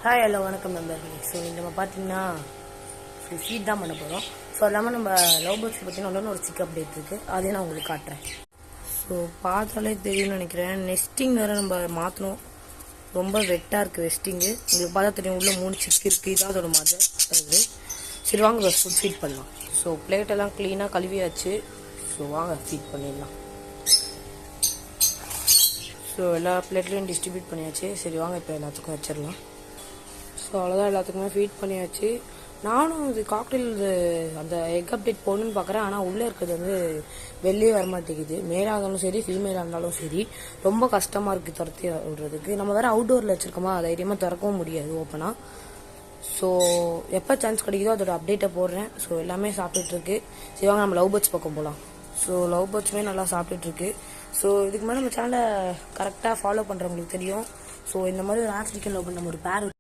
Hi hello வணக்கம் நண்பர்களே. So நம்ம பார்த்தீங்கன்னா ஃபீட் தான் பண்ண போகிறோம். ஸோ இல்லாமல் நம்ம லவ் பேர்ட்ஸ் பார்த்தீங்கன்னா ஒரு சிக் அப்டேட் இருக்குது, அதையும் நான் உங்களுக்கு காட்டுறேன். ஸோ பார்த்தாலே தெரியும்னு நினைக்கிறேன். நெஸ்டிங் வேறு நம்ம மாற்றணும். ரொம்ப வெட்டாக இருக்குது வெஸ்டிங்கு. உங்களுக்கு பார்த்தா தெரியும், உள்ள 3 சிக் இருக்குது. இதான் அதோட மதர் அது. சரி வாங்க ஃபுட் ஃபீட் பண்ணலாம். ஸோ பிளேட்டெல்லாம் க்ளீனாக கழுவியாச்சு. ஸோ வாங்க ஃபீட் பண்ணிடலாம். ஸோ எல்லா பிளேட்லையும் டிஸ்ட்ரிபியூட் பண்ணியாச்சு. சரி வாங்க இப்போ எல்லாத்துக்கும் வச்சிடலாம். ஸோ அவ்வளோதான், எல்லாத்துக்குமே ஃபீட் பண்ணியாச்சு. நானும் இது காக்டெயில் அந்த எக் அப்டேட் போடணுன்னு பார்க்குறேன். ஆனால் உள்ளே இருக்கிறது வெளியே வரமாட்டேங்குது. மேலாக இருந்தாலும் சரி ஃபீமேலாக இருந்தாலும் சரி ரொம்ப கஷ்டமாக இருக்குது துரத்தி விடுறதுக்கு. நம்ம வேறு அவுட்டோரில் வச்சுருக்கோமா, தைரியமாக திறக்கவும் முடியாது ஓப்பனாக. ஸோ எப்போ சான்ஸ் கிடைக்குதோ அதோட அப்டேட்டை போடுறேன். ஸோ எல்லாமே சாப்பிட்டுட்ருக்கு. சரி வாங்க நம்ம லவ் பேர்ட்ஸ் பக்கம் போகலாம். ஸோ லவ் பேர்ட்ஸுமே நல்லா சாப்பிட்டுட்ருக்கு. ஸோ இதுக்கு மேலே நம்ம சேனலை கரெக்டாக ஃபாலோ பண்ணுறவங்களுக்கு தெரியும். ஸோ இந்த மாதிரி ஒரு ஆஃப்ரிக்கன் லவ் பண்ண ஒரு பேர்